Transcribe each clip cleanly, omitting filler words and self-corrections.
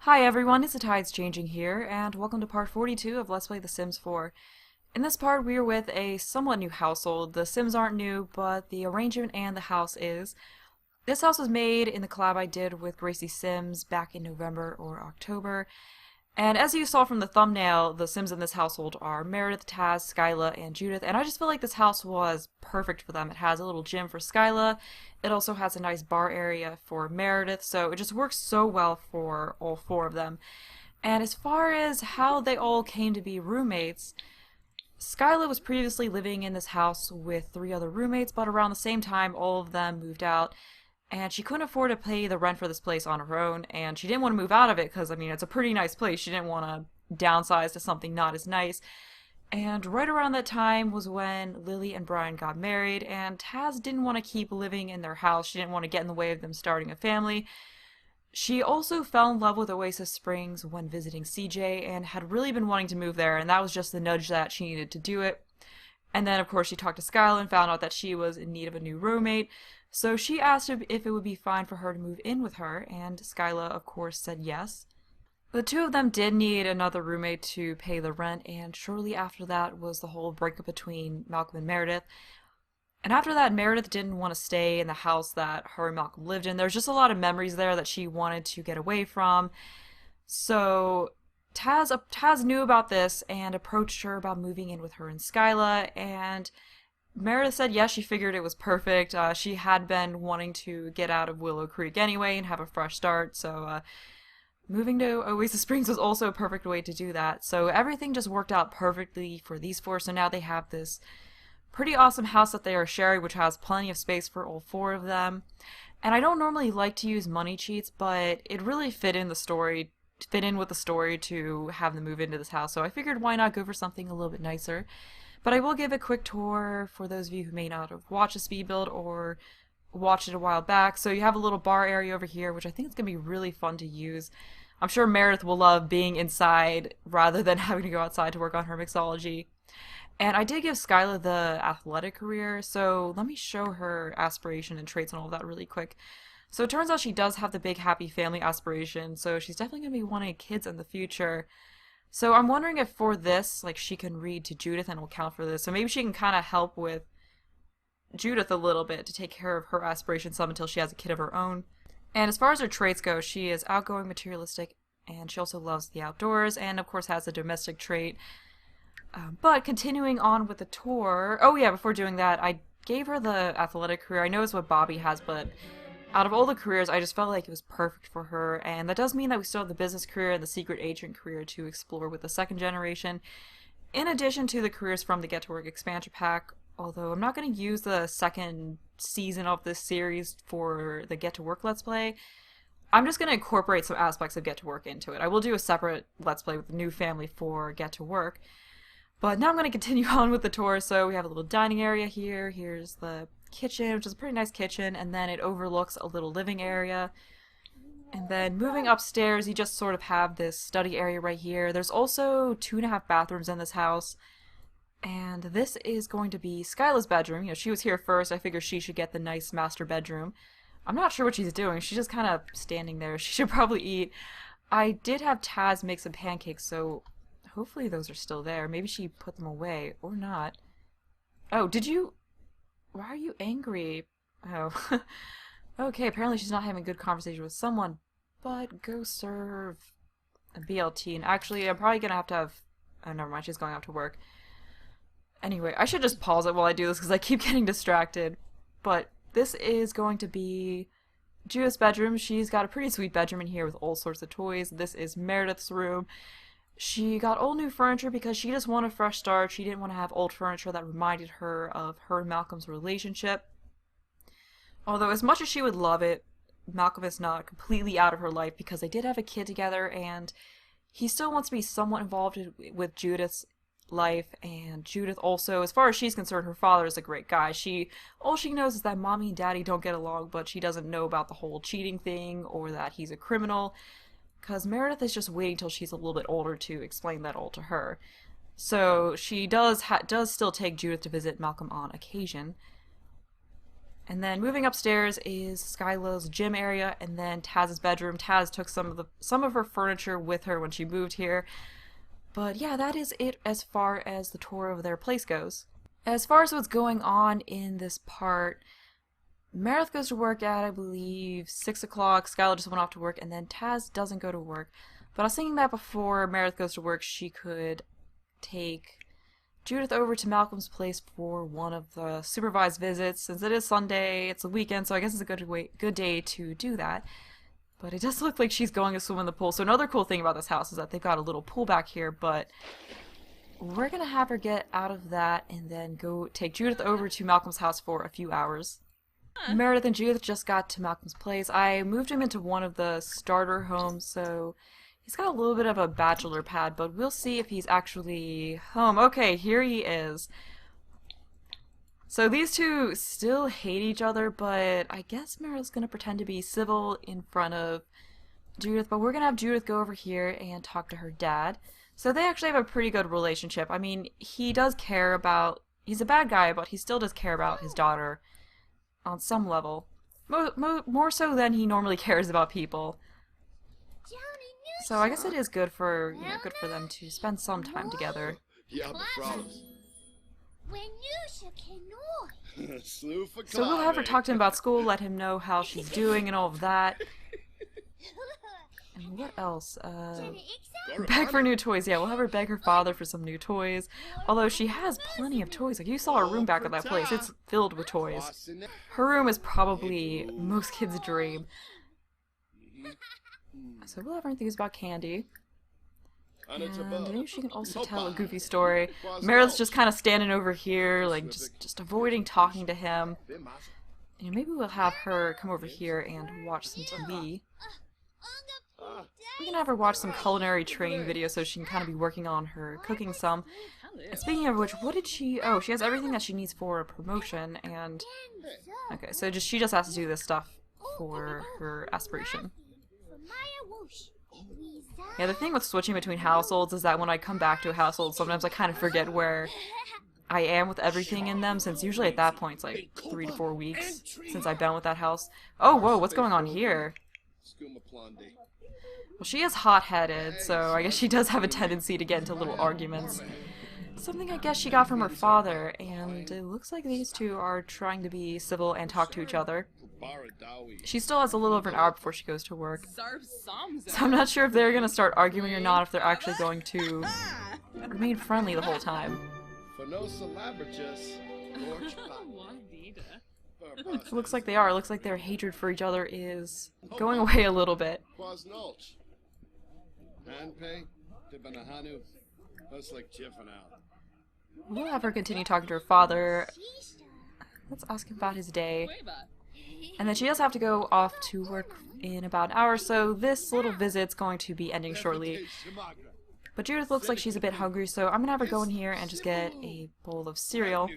Hi everyone, it's the Tides Changing here, and welcome to part 42 of Let's Play The Sims 4. In this part, we are with a somewhat new household. The Sims aren't new, but the arrangement and the house is. This house was made in the collab I did with Gracie Sims back in November or October. And as you saw from the thumbnail, the Sims in this household are Meredith, Tazz, Skyla, and Judith, and I just feel like this house was perfect for them. It has a little gym for Skyla, it also has a nice bar area for Meredith, so it just works so well for all four of them. And as far as how they all came to be roommates, Skyla was previously living in this house with three other roommates, but around the same time all of them moved out, and she couldn't afford to pay the rent for this place on her own, and she didn't want to move out of it because, I mean, it's a pretty nice place. She didn't want to downsize to something not as nice. And right around that time was when Lily and Brian got married, and Taz didn't want to keep living in their house. She didn't want to get in the way of them starting a family. She also fell in love with Oasis Springs when visiting CJ and had really been wanting to move there, and that was just the nudge that she needed to do it. And then, of course, she talked to Skyla and found out that she was in need of a new roommate. So she asked if it would be fine for her to move in with her, and Skyla, of course, said yes. The two of them did need another roommate to pay the rent, and shortly after that was the whole breakup between Malcolm and Meredith. And after that, Meredith didn't want to stay in the house that her and Malcolm lived in. There's just a lot of memories there that she wanted to get away from. So Taz knew about this and approached her about moving in with her and Skyla, and Meredith said yes, she figured it was perfect. She had been wanting to get out of Willow Creek anyway and have a fresh start, so moving to Oasis Springs was also a perfect way to do that. So everything just worked out perfectly for these four, so now they have this pretty awesome house that they are sharing, which has plenty of space for all four of them. And I don't normally like to use money cheats, but it really fit in with the story to have them move into this house, so I figured why not go for something a little bit nicer. But I will give a quick tour for those of you who may not have watched the speed build or watched it a while back. So you have a little bar area over here, which I think is going to be really fun to use. I'm sure Meredith will love being inside rather than having to go outside to work on her mixology. And I did give Skyla the athletic career, so let me show her aspiration and traits and all of that really quick. So it turns out she does have the big happy family aspiration, so she's definitely going to be wanting kids in the future. So I'm wondering if for this, like, she can read to Judith and will count for this. So maybe she can kind of help with Judith a little bit to take care of her aspirations some until she has a kid of her own. And as far as her traits go, she is outgoing, materialistic, and she also loves the outdoors, and of course has a domestic trait. But continuing on with the tour, oh yeah, before doing that, I gave her the athletic career. I know it's what Bobby has, but out of all the careers, I just felt like it was perfect for her, and that does mean that we still have the business career and the secret agent career to explore with the second generation, in addition to the careers from the Get to Work expansion pack, although I'm not going to use the second season of this series for the Get to Work Let's Play. I'm just going to incorporate some aspects of Get to Work into it. I will do a separate Let's Play with the new family for Get to Work, but now I'm going to continue on with the tour. So we have a little dining area here, here's the kitchen, which is a pretty nice kitchen, and then it overlooks a little living area. And then moving upstairs, you just sort of have this study area right here. There's also 2.5 bathrooms in this house, and this is going to be Skyla's bedroom. You know, she was here first. I figured she should get the nice master bedroom. I'm not sure what she's doing. She's just kind of standing there. She should probably eat. I did have Taz make some pancakes, so hopefully those are still there. Maybe she put them away, or not. Oh, did you... Why are you angry? Oh. Okay, apparently she's not having a good conversation with someone. But go serve a BLT. And actually, I'm probably gonna have to have... Oh, never mind, she's going out to work. Anyway, I should just pause it while I do this because I keep getting distracted. But this is going to be Judith's bedroom. She's got a pretty sweet bedroom in here with all sorts of toys. This is Meredith's room. She got all new furniture because she just wanted a fresh start. She didn't want to have old furniture that reminded her of her and Malcolm's relationship. Although as much as she would love it, Malcolm is not completely out of her life because they did have a kid together, and he still wants to be somewhat involved with Judith's life. And Judith also, as far as she's concerned, her father is a great guy. All she knows is that mommy and daddy don't get along, but she doesn't know about the whole cheating thing or that he's a criminal, because Meredith is just waiting till she's a little bit older to explain that all to her. So she does still take Judith to visit Malcolm on occasion. And then moving upstairs is Skyla's gym area, and then Tazz's bedroom. Tazz took some of her furniture with her when she moved here. But yeah, that is it as far as the tour of their place goes. As far as what's going on in this part, Meredith goes to work at, I believe, 6 o'clock. Skyla just went off to work, and then Tazz doesn't go to work. But I was thinking that before Meredith goes to work, she could take Judith over to Malcolm's place for one of the supervised visits. Since it is Sunday, it's a weekend, so I guess it's a good day to do that. But it does look like she's going to swim in the pool. So another cool thing about this house is that they've got a little pool back here, but we're going to have her get out of that and then go take Judith over to Malcolm's house for a few hours. Meredith and Judith just got to Malcolm's place. I moved him into one of the starter homes, so he's got a little bit of a bachelor pad, but we'll see if he's actually home. Okay, here he is. So these two still hate each other, but I guess Meredith's gonna pretend to be civil in front of Judith, but we're gonna have Judith go over here and talk to her dad. So they actually have a pretty good relationship. I mean, he does care about, he's a bad guy, but he still does care about his daughter on some level. More so than he normally cares about people. So I guess it is good for, good for them to spend some time together. So we'll have her talk to him about school, let him know how she's doing and all of that. And what else? Beg for new toys. Yeah, we'll have her beg her father for some new toys. Although she has plenty of toys. Like, you saw her room back at that place. It's filled with toys. Her room is probably most kids' dream. So we'll have her enthuse about candy. And maybe she can also tell a goofy story. Meredith's just kind of standing over here, like, just avoiding talking to him. And maybe we'll have her come over here and watch some TV. We can have her watch some culinary training videos so she can kind of be working on her cooking some. And speaking of which, what did she... Oh, she has everything that she needs for a promotion, and... Okay, so she just has to do this stuff for her aspiration. Yeah, the thing with switching between households is that when I come back to a household, sometimes I kind of forget where I am with everything in them, since usually at that point it's like 3 to 4 weeks since I've been with that house. Oh, whoa, what's going on here? Well, she is hot-headed, so I guess she does have a tendency to get into little arguments. Something I guess she got from her father, and it looks like these two are trying to be civil and talk to each other. She still has a little over an hour before she goes to work. So I'm not sure if they're going to start arguing or not, if they're actually going to remain friendly the whole time. It looks like they are. It looks like their hatred for each other is going away a little bit. We'll have her continue talking to her father. Let's ask him about his day. And then she does have to go off to work in about an hour, so this little visit's going to be ending shortly. But Judith looks like she's a bit hungry, so I'm gonna have her go in here and just get a bowl of cereal.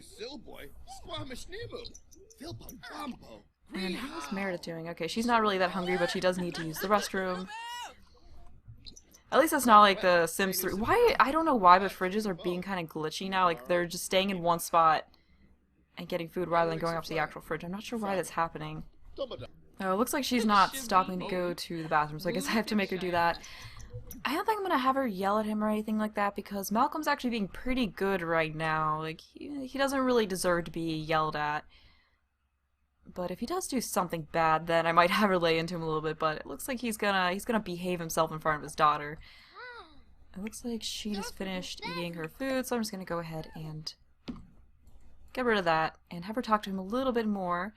And how's Meredith doing? Okay, she's not really that hungry, but she does need to use the restroom. At least it's not like the Sims 3. Why? I don't know why, but fridges are being kind of glitchy now. Like, they're just staying in one spot and getting food rather than going up to the actual fridge. I'm not sure why that's happening. Oh, it looks like she's not stopping to go to the bathroom, so I guess I have to make her do that. I don't think I'm gonna have her yell at him or anything like that, because Malcolm's actually being pretty good right now. Like, he doesn't really deserve to be yelled at. But if he does do something bad, then I might have her lay into him a little bit, but it looks like he's gonna behave himself in front of his daughter. It looks like she just finished eating her food, so I'm just gonna go ahead and get rid of that and have her talk to him a little bit more.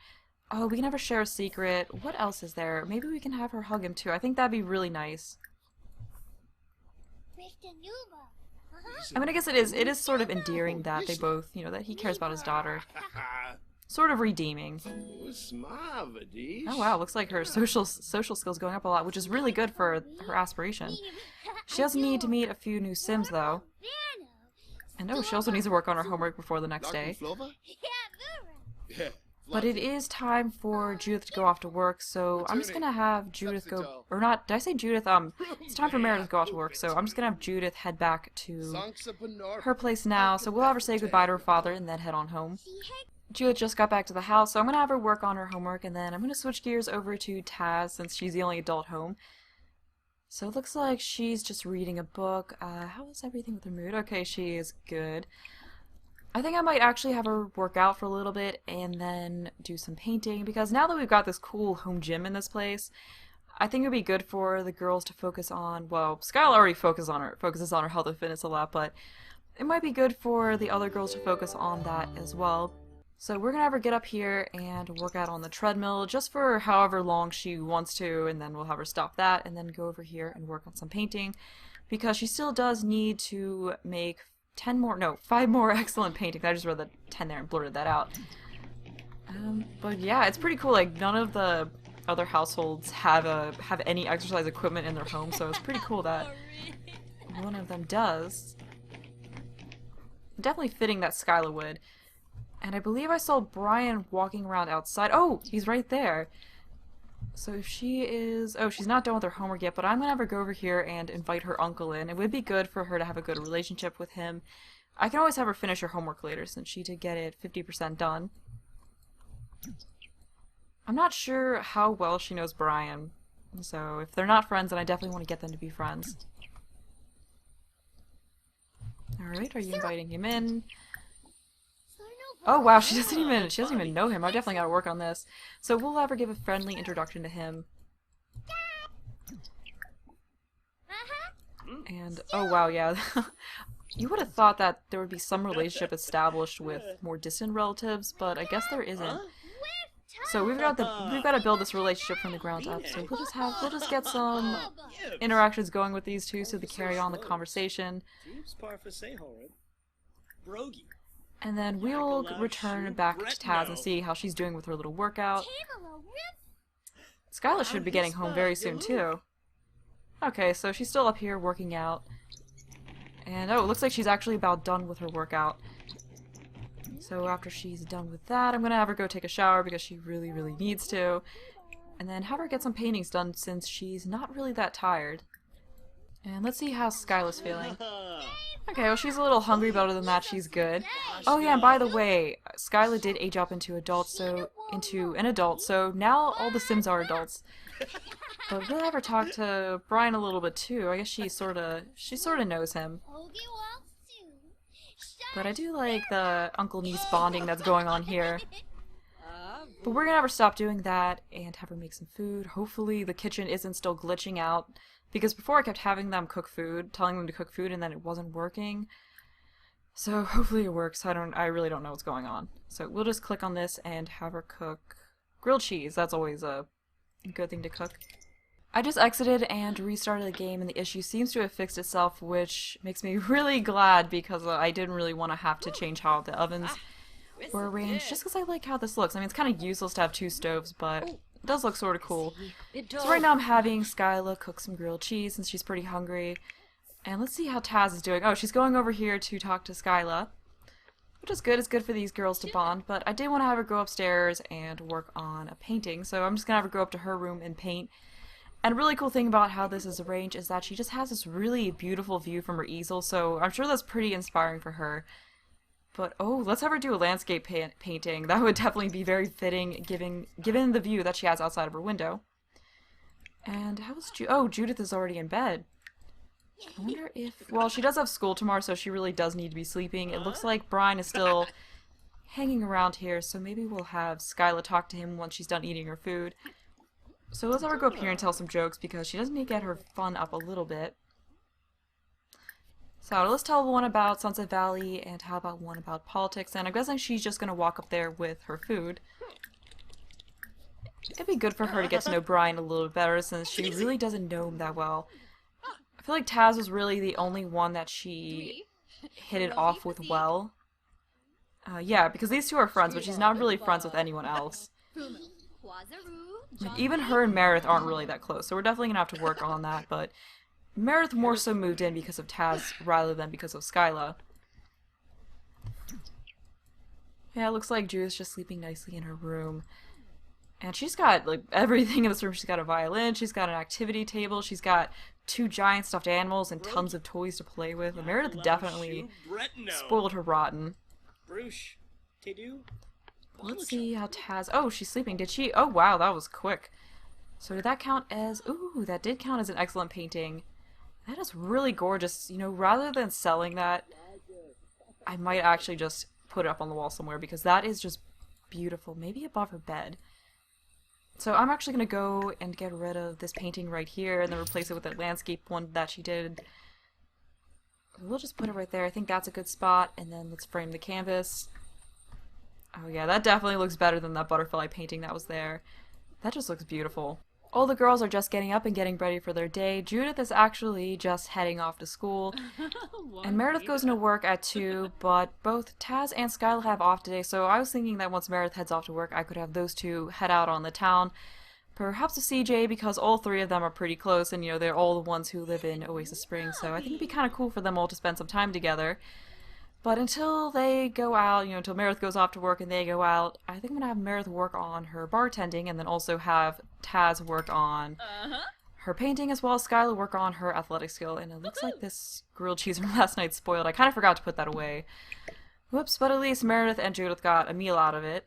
Oh, we can have her share a secret. What else is there? Maybe we can have her hug him too. I think that'd be really nice. I mean, I guess it is sort of endearing that they both, you know, that he cares about his daughter. Sort of redeeming. Oh wow, looks like her social skills going up a lot, which is really good for her aspiration. She does need to meet a few new Sims though. And oh, she also needs to work on her homework before the next day. But it is time for Judith to go off to work, so I'm just gonna have Judith go, or not, did I say Judith? It's time for Meredith to go off to work, so I'm just gonna have Judith head back to her place now, so we'll have her say goodbye to her father and then head on home. Judith just got back to the house, so I'm gonna have her work on her homework, and then I'm gonna switch gears over to Tazz since she's the only adult home. So it looks like she's just reading a book. How is everything with her mood? Okay, she is good. I think I might actually have her work out for a little bit and then do some painting, because now that we've got this cool home gym in this place, I think it would be good for the girls to focus on, well, Skyla already focuses on her health and fitness a lot, but it might be good for the other girls to focus on that as well. So we're gonna have her get up here and work out on the treadmill just for however long she wants to, and then we'll have her stop that and then go over here and work on some painting, because she still does need to make 5 more excellent paintings. I just read the 10 there and blurted that out. But yeah, it's pretty cool. Like, none of the other households have any exercise equipment in their home, so it's pretty cool that one of them does. Definitely fitting that Skyla would. And I believe I saw Brian walking around outside. Oh, he's right there. So she is... Oh, she's not done with her homework yet, but I'm gonna have her go over here and invite her uncle in. It would be good for her to have a good relationship with him. I can always have her finish her homework later, since she did get it 50% done. I'm not sure how well she knows Brian, so if they're not friends, then I definitely want to get them to be friends. Alright, are you inviting him in? Oh wow, she doesn't even know him. I definitely gotta work on this. So we'll have her give a friendly introduction to him. And oh wow, yeah. You would have thought that there would be some relationship established with more distant relatives, but I guess there isn't. So we've got to build this relationship from the ground up. So we'll just get some interactions going with these two so they carry on the conversation. And then we'll return back to Tazz and see how she's doing with her little workout. Skyla should be getting home very soon too. Okay, so she's still up here working out. And oh, it looks like she's actually about done with her workout. So after she's done with that, I'm gonna have her go take a shower because she really, really needs to. And then have her get some paintings done since she's not really that tired. And let's see how Skyla's feeling. Okay, well she's a little hungry, but other than that, she's good. Oh yeah, and by the way, Skyla did age up into an adult, so now all the Sims are adults. But we'll have her talk to Brian a little bit too. I guess she sorta knows him. But I do like the uncle-niece bonding that's going on here. But we're gonna have her stop doing that and have her make some food. Hopefully the kitchen isn't still glitching out. Because before I kept having them cook food, telling them to cook food, and then it wasn't working. So hopefully it works. I really don't know what's going on. So we'll just click on this and have her cook grilled cheese. That's always a good thing to cook. I just exited and restarted the game, and the issue seems to have fixed itself, which makes me really glad because I didn't really want to have to change how the ovens were arranged, just because I like how this looks. I mean, it's kind of useless to have 2 stoves, but it does look sort of cool. So right now I'm having Skyla cook some grilled cheese since she's pretty hungry. And let's see how Tazz is doing. Oh, she's going over here to talk to Skyla, which is good. It's good for these girls to bond, but I did want to have her go upstairs and work on a painting, so I'm just going to have her go up to her room and paint. And a really cool thing about how this is arranged is that she just has this really beautiful view from her easel, so I'm sure that's pretty inspiring for her. But oh, let's have her do a landscape painting. That would definitely be very fitting, given the view that she has outside of her window. And how's oh, Judith is already in bed. I wonder if... Well, she does have school tomorrow, so she really does need to be sleeping. It looks like Brian is still hanging around here, so maybe we'll have Skyla talk to him once she's done eating her food. So let's have her go up here and tell some jokes because she does need to get her fun up a little bit. So let's tell one about Sunset Valley and how about one about politics, and I'm guessing she's just going to walk up there with her food. It'd be good for her to get to know Brian a little bit better since she really doesn't know him that well. I feel like Tazz was really the only one that she hit it off with well. Yeah, because these two are friends, but she's not really friends with anyone else. Like, even her and Meredith aren't really that close, so we're definitely going to have to work on that, but Meredith more so moved in because of Tazz rather than because of Skyla. Yeah, it looks like Judith's just sleeping nicely in her room. And she's got, like, everything in this room. She's got a violin, she's got an activity table, she's got 2 giant stuffed animals and tons of toys to play with. And Meredith definitely spoiled her rotten. Let's see how Tazz... Oh, she's sleeping. Did she? Oh, wow, that was quick. So did that count as... Ooh, that did count as an excellent painting. That is really gorgeous. You know, rather than selling that, I might actually just put it up on the wall somewhere because that is just beautiful. Maybe above her bed. So I'm actually going to go and get rid of this painting right here and then replace it with that landscape one that she did. We'll just put it right there. I think that's a good spot. And then let's frame the canvas. Oh yeah, that definitely looks better than that butterfly painting that was there. That just looks beautiful. All the girls are just getting up and getting ready for their day. Judith is actually just heading off to school. And Meredith goes into work at 2, but both Tazz and Skyla have off today, so I was thinking that once Meredith heads off to work, I could have those two head out on the town. Perhaps a CJ, because all 3 of them are pretty close, and you know, they're all the ones who live in Oasis Springs, so I think it'd be kind of cool for them all to spend some time together. But until they go out, you know, until Meredith goes off to work and they go out, I think I'm going to have Meredith work on her bartending and then also have Tazz work on her painting as well as Skyla work on her athletic skill. And it looks like this grilled cheese from last night spoiled. I kind of forgot to put that away. Whoops, but at least Meredith and Judith got a meal out of it.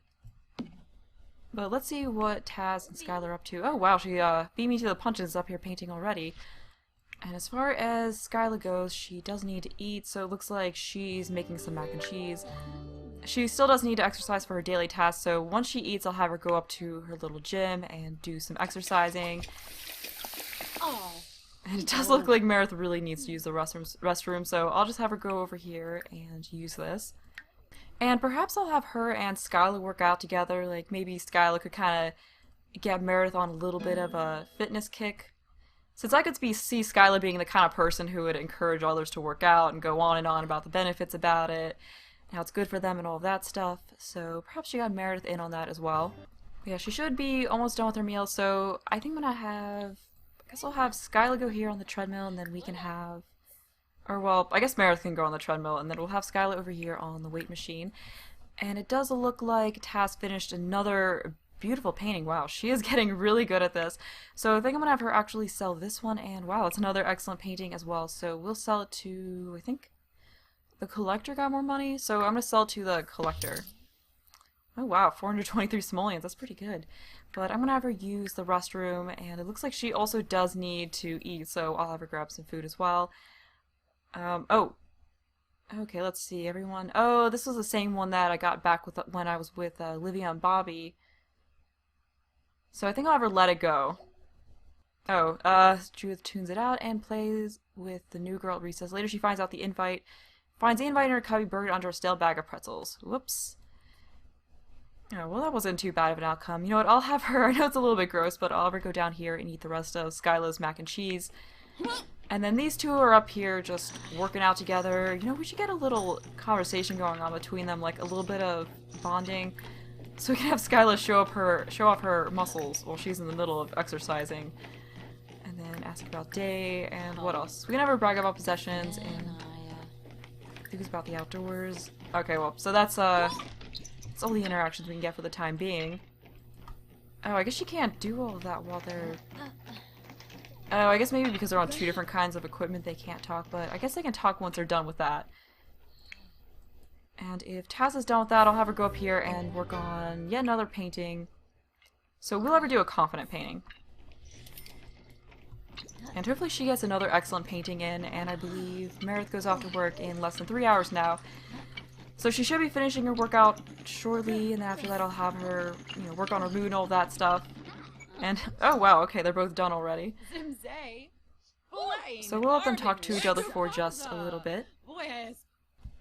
But let's see what Tazz and Skyla are up to. Oh wow, she beat me to the punch and is up here painting already. And as far as Skyla goes, she does need to eat, so it looks like she's making some mac and cheese. She still does need to exercise for her daily tasks, so once she eats, I'll have her go up to her little gym and do some exercising. And it does look like Meredith really needs to use the restroom, so I'll just have her go over here and use this. And perhaps I'll have her and Skyla work out together, like maybe Skyla could kind of get Meredith on a little bit of a fitness kick. Since I could see Skyla being the kind of person who would encourage others to work out and go on and on about the benefits about it, and how it's good for them and all of that stuff, so perhaps she got Meredith in on that as well. Yeah, she should be almost done with her meal, so I think I'm gonna have... I guess I'll have Skyla go here on the treadmill, and then we can have... Or, well, I guess Meredith can go on the treadmill, and then we'll have Skyla over here on the weight machine. And it does look like Tazz finished another beautiful painting. Wow, she is getting really good at this. So I think I'm gonna have her actually sell this one, and wow, it's another excellent painting as well. So we'll sell it to, I think, the collector got more money, so I'm gonna sell it to the collector. Oh wow, 423 simoleons, that's pretty good. But I'm gonna have her use the restroom, and it looks like she also does need to eat, so I'll have her grab some food as well. Oh. Okay, let's see, everyone. Oh, this was the same one that I got back with when I was with Livia and Bobby. So I think I'll have her let it go. Oh, Judith tunes it out and plays with the new girl at recess. Later she finds the invite in her cubby buried under a stale bag of pretzels. Whoops. Oh, well that wasn't too bad of an outcome. You know what, I'll have her, I know it's a little bit gross, but I'll have her go down here and eat the rest of Skyla's mac and cheese. And then these two are up here just working out together. You know, we should get a little conversation going on between them, like a little bit of bonding. So we can have Skyla show off her muscles while she's in the middle of exercising. And then ask about day, and what else? We can have her brag about possessions, and things about the outdoors. Okay, well, so that's all the interactions we can get for the time being. Oh, I guess she can't do all of that while they're... Oh, I guess maybe because they're on 2 different kinds of equipment they can't talk, but I guess they can talk once they're done with that. And if Tazz is done with that, I'll have her go up here and work on yet another painting. So we'll have her do a confident painting. And hopefully she gets another excellent painting in, and I believe Meredith goes off to work in less than 3 hours now. So she should be finishing her workout shortly, and then after that I'll have her, you know, work on her mood and all that stuff. And, oh wow, okay, they're both done already. So we'll let them talk to each other for just a little bit. I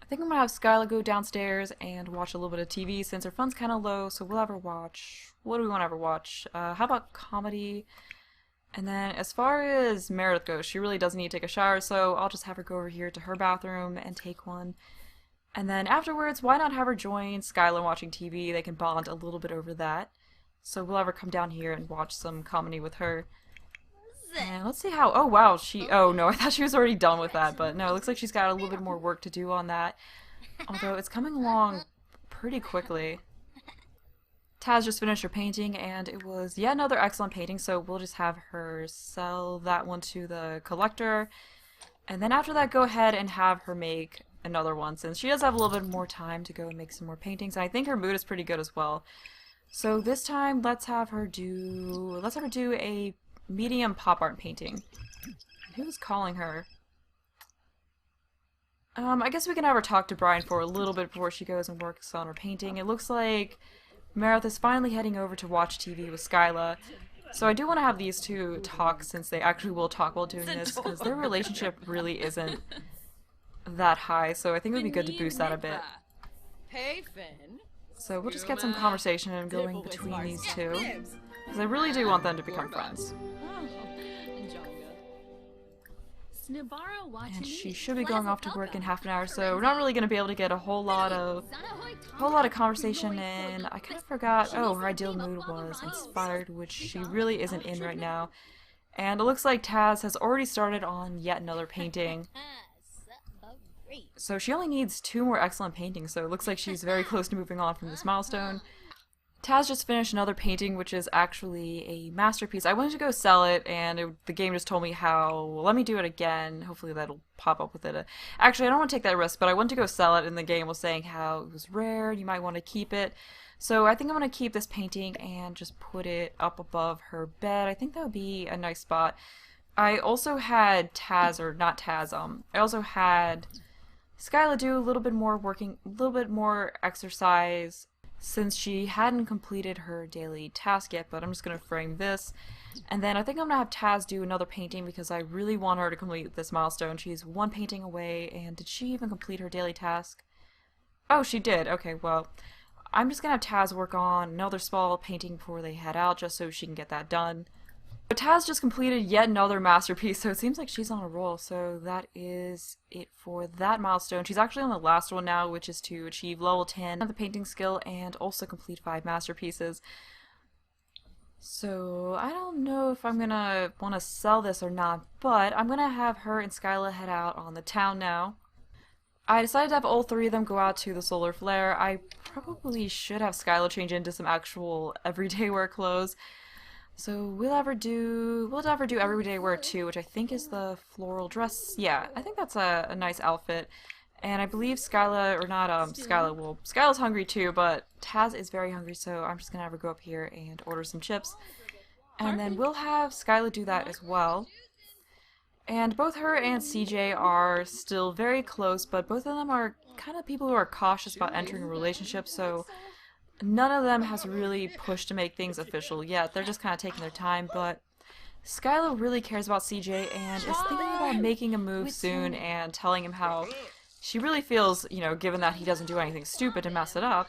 think I'm gonna have Skyla go downstairs and watch a little bit of TV since her fun's kind of low, so we'll have her watch... What do we want to have her watch? How about comedy? And then as far as Meredith goes, she really doesn't need to take a shower, so I'll just have her go over here to her bathroom and take one. And then afterwards, why not have her join Skyla watching TV? They can bond a little bit over that. So we'll have her come down here and watch some comedy with her. And let's see how... Oh, wow, Oh, no, I thought she was already done with that, but no, it looks like she's got a little bit more work to do on that. Although it's coming along pretty quickly. Tazz just finished her painting, and it was yet another excellent painting, so we'll just have her sell that one to the collector. And then after that, go ahead and have her make another one since she does have a little bit more time to go and make some more paintings. And I think her mood is pretty good as well. So this time, let's have her do a medium pop art painting. Who's calling her? I guess we can have her talk to Brian for a little bit before she goes and works on her painting. It looks like Meredith is finally heading over to watch TV with Skyla. So I do want to have these two talk since they actually will talk while doing this, because their relationship really isn't that high, so I think it would be good to boost that a bit. So we'll just get some conversation going between these two, because I really do want them to become friends. And she should be going off to work in half an hour, so we're not really going to be able to get a whole lot of conversation in. I kind of forgot, oh, her ideal mood was inspired, which she really isn't in right now. And it looks like Tazz has already started on yet another painting. So she only needs 2 more excellent paintings, so it looks like she's very close to moving on from this milestone. Tazz just finished another painting, which is actually a masterpiece. I wanted to go sell it, and the game just told me how, well, let me do it again. Hopefully that'll pop up with it. Actually, I don't want to take that risk, but I wanted to go sell it, and the game was saying how it was rare, you might want to keep it. So I think I'm going to keep this painting and just put it up above her bed. I think that would be a nice spot. I also had Tazz, or not Tazz, I also had Skyla do a little bit more exercise, since she hadn't completed her daily task yet, but I'm just going to frame this. And then I think I'm going to have Tazz do another painting because I really want her to complete this milestone. She's 1 painting away, and did she even complete her daily task? Oh, she did. Okay, well, I'm just going to have Tazz work on another small painting before they head out, just so she can get that done. But Tazz just completed yet another masterpiece, so it seems like she's on a roll, so that is it for that milestone. She's actually on the last one now, which is to achieve level 10 of the painting skill and also complete 5 masterpieces. So I don't know if I'm gonna want to sell this or not, but I'm gonna have her and Skyla head out on the town now. I decided to have all 3 of them go out to the solar flare. I probably should have Skyla change into some actual everyday wear clothes. So we'll have her do everyday wear too, which I think is the floral dress. Yeah, I think that's a nice outfit. And I believe Skyla, or not Skyla, well, Skyla's hungry too, but Tazz is very hungry, so I'm just gonna have her go up here and order some chips. And then we'll have Skyla do that as well. And both her and CJ are still very close, but both of them are kind of people who are cautious about entering a relationship, so none of them has really pushed to make things official yet. They're just kind of taking their time, but Skyla really cares about CJ and is thinking about making a move soon and telling him how she really feels, you know, given that he doesn't do anything stupid to mess it up.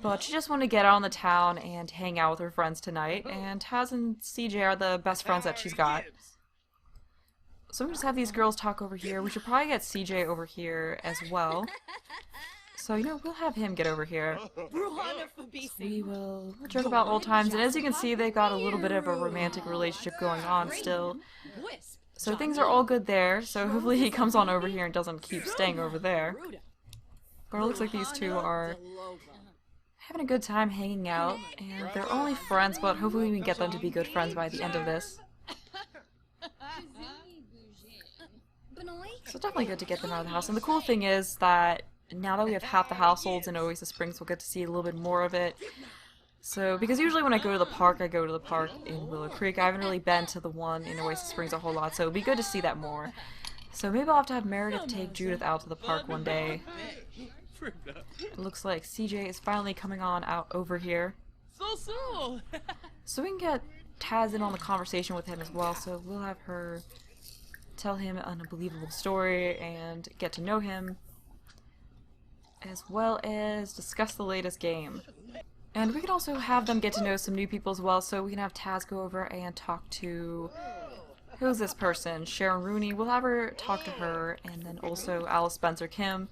But she just wanted to get out on the town and hang out with her friends tonight, and Tazz and CJ are the best friends that she's got. So we just have these girls talk over here. We should probably get CJ over here as well. So, you know, we'll have him get over here. We'll joke about old times, and as you can see, they got a little bit of a romantic relationship going on still. So things are all good there, so hopefully he comes on over here and doesn't keep staying over there. But it looks like these two are having a good time hanging out, and they're only friends, but hopefully we can get them to be good friends by the end of this. So it's definitely good to get them out of the house, and the cool thing is that now that we have half the households in Oasis Springs, we'll get to see a little bit more of it. So, because usually when I go to the park in Willow Creek. I haven't really been to the one in Oasis Springs a whole lot, so it'd be good to see that more. So maybe I'll have to have Meredith take Judith out to the park one day. It looks like CJ is finally coming on out over here. So we can get Tazz in on the conversation with him as well, so we'll have her tell him an unbelievable story and get to know him, as well as discuss the latest game. And we can also have them get to know some new people as well, so we can have Tazz go over and talk to, who's this person? Sharon Rooney. We'll have her talk to her, and then also Alice Spencer Kim.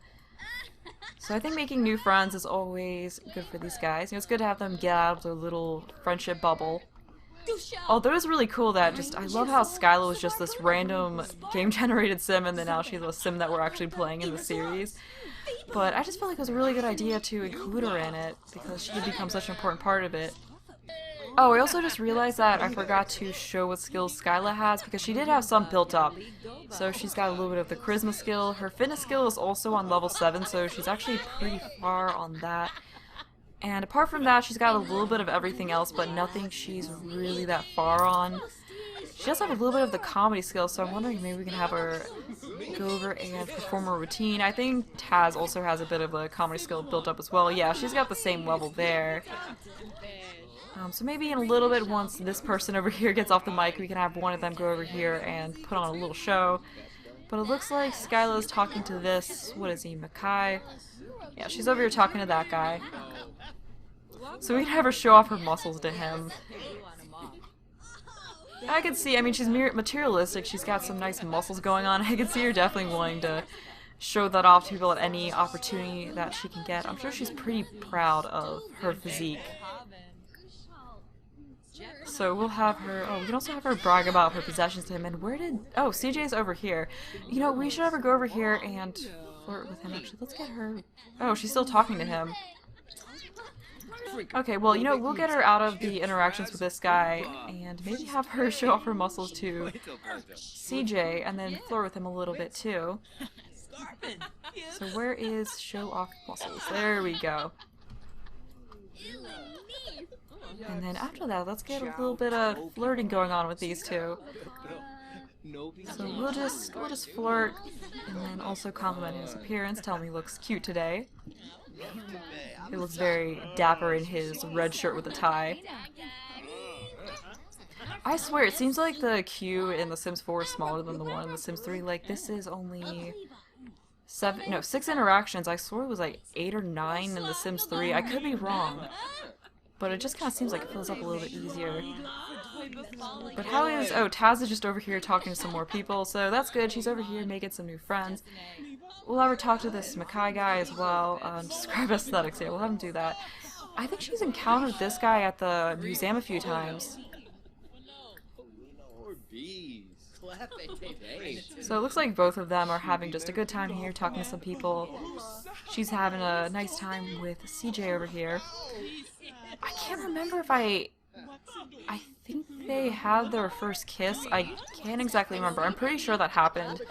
So I think making new friends is always good for these guys. You know, it's good to have them get out of their little friendship bubble. Although it's really cool that I love how Skyla was just this random game-generated sim, and then now she's a sim that we're actually playing in the series. But I just felt like it was a really good idea to include her in it, because she had become such an important part of it. Oh, I also just realized that I forgot to show what skills Skyla has, because she did have some built up. So she's got a little bit of the charisma skill. Her fitness skill is also on level 7, so she's actually pretty far on that. And apart from that, she's got a little bit of everything else, but nothing she's really that far on. She does have a little bit of the comedy skill, so I'm wondering if maybe we can have her go over and perform a routine. I think Tazz also has a bit of a comedy skill built up as well. Yeah, she's got the same level there. So maybe in a little bit, once this person over here gets off the mic, we can have one of them go over here and put on a little show. But it looks like Skyla's talking to this, what is he, Makai? Yeah, she's over here talking to that guy. So we can have her show off her muscles to him. I can see, I mean, she's materialistic, she's got some nice muscles going on. I can see her definitely wanting to show that off to people at any opportunity that she can get. I'm sure she's pretty proud of her physique. So we'll have her, oh, we can also have her brag about her possessions to him. And where did, oh, CJ's over here. You know, we should have her go over here and flirt with him. Actually, let's get her, oh, she's still talking to him. Okay, well, you know, we'll get her out of the interactions with this guy and maybe have her show off her muscles to CJ and then flirt with him a little bit too. So where is show off muscles? There we go. And then after that, let's get a little bit of flirting going on with these two. So we'll just flirt and then also compliment his appearance, tell him he looks cute today. He looks very dapper in his red shirt with a tie. I swear, it seems like the queue in The Sims 4 is smaller than the one in The Sims 3. Like, this is only 6 interactions. I swore it was like 8 or 9 in The Sims 3. I could be wrong. But it just kind of seems like it fills up a little bit easier. But how is... Oh, Tazz is just over here talking to some more people, so that's good. She's over here making some new friends. We'll have her talk to this Makai guy as well. Describe aesthetics here. We'll have him do that. I think she's encountered this guy at the museum a few times. So it looks like both of them are having just a good time here, talking to some people. She's having a nice time with CJ over here. I can't remember if I think they had their first kiss. I can't exactly remember. I'm pretty sure that happened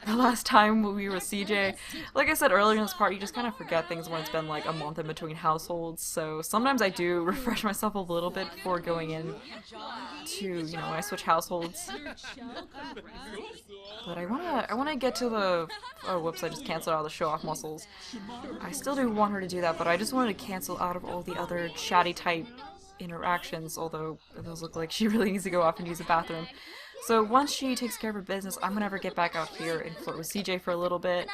the last time we were with CJ. Like I said earlier in this part, you just kind of forget things when it's been like a month in between households. So sometimes I do refresh myself a little bit before going in to, you know, when I switch households. But I wanna get to the, oh whoops, I just canceled out the show off muscles. I still do want her to do that, but I just wanted to cancel out of all the other chatty type interactions, although those look like she really needs to go off and use the bathroom. So once she takes care of her business, I'm gonna have her get back out here and flirt with CJ for a little bit.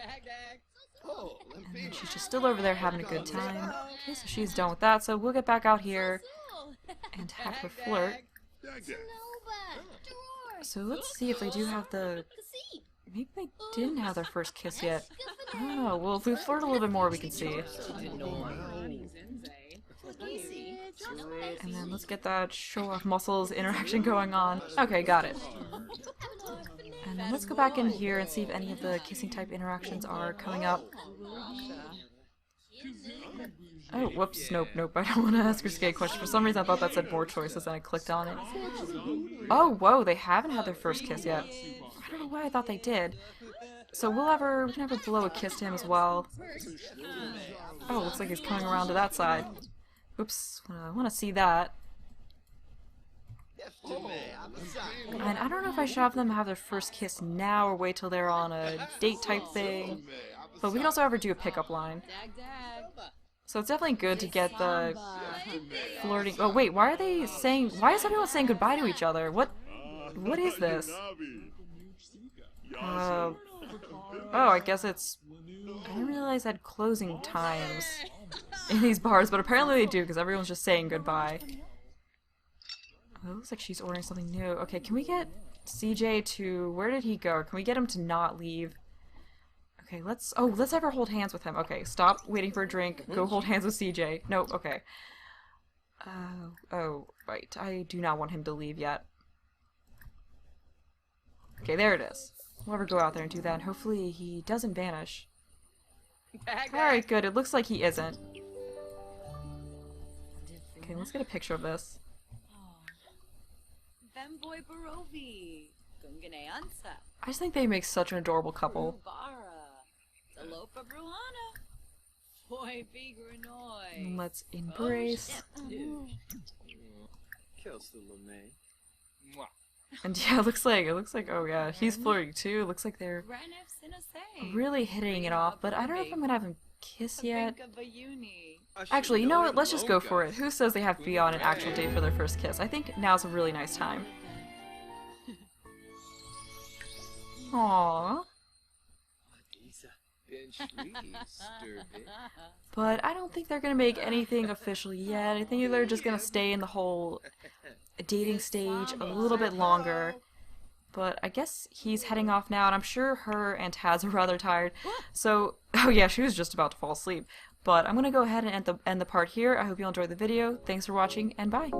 And then she's just still over there having a good time. Okay, so she's done with that, so we'll get back out here and have her flirt. So let's see if they do have the... Maybe they didn't have their first kiss yet. I don't know. Well, if we flirt a little bit more, we can see. And then let's get that show off muscles interaction going on. Okay, got it. And then let's go back in here and see if any of the kissing type interactions are coming up. Oh, whoops, nope, I don't want to ask her skate question. For some reason I thought that said more choices and I clicked on it. Oh, whoa, they haven't had their first kiss yet. I don't know why I thought they did. So we can have her blow a kiss to him as well. Oh, looks like he's coming around to that side. Oops, I want to see that. And I don't know if I should have them have their first kiss now or wait till they're on a date type thing. But we can also have her do a pickup line. So it's definitely good to get the flirting. Oh wait, why is everyone saying goodbye to each other? What is this? Oh, I guess it's... I didn't realize they had closing times in these bars, but apparently they do, because everyone's just saying goodbye. Oh, it looks like she's ordering something new. Okay, can we get CJ to... Where did he go? Can we get him to not leave? Okay, let's have her hold hands with him. Okay, stop waiting for a drink. Go hold hands with CJ. Nope, okay. Oh, right. I do not want him to leave yet. Okay, there it is. We'll have her go out there and do that, and hopefully he doesn't vanish. Alright, good. It looks like he isn't. Okay, let's get a picture of this. Femboy Barovi. Gunganeansa. I just think they make such an adorable couple. Talopa Bruhana. Boy Bigranoi. And let's embrace. And yeah, it looks like, oh yeah, he's flirting too. It looks like they're really hitting it off, but I don't know if I'm gonna have him kiss yet. Actually, you know what? Let's just go for it. Who says they have to be on an actual date for their first kiss? I think now's a really nice time. Aww. But I don't think they're gonna make anything official yet. I think they're just gonna stay in the whole dating stage a little bit longer. But I guess he's heading off now, and I'm sure her and Tazz are rather tired. So, oh yeah, she was just about to fall asleep. But I'm gonna go ahead and end the part here. I hope you all enjoyed the video. Thanks for watching, and bye.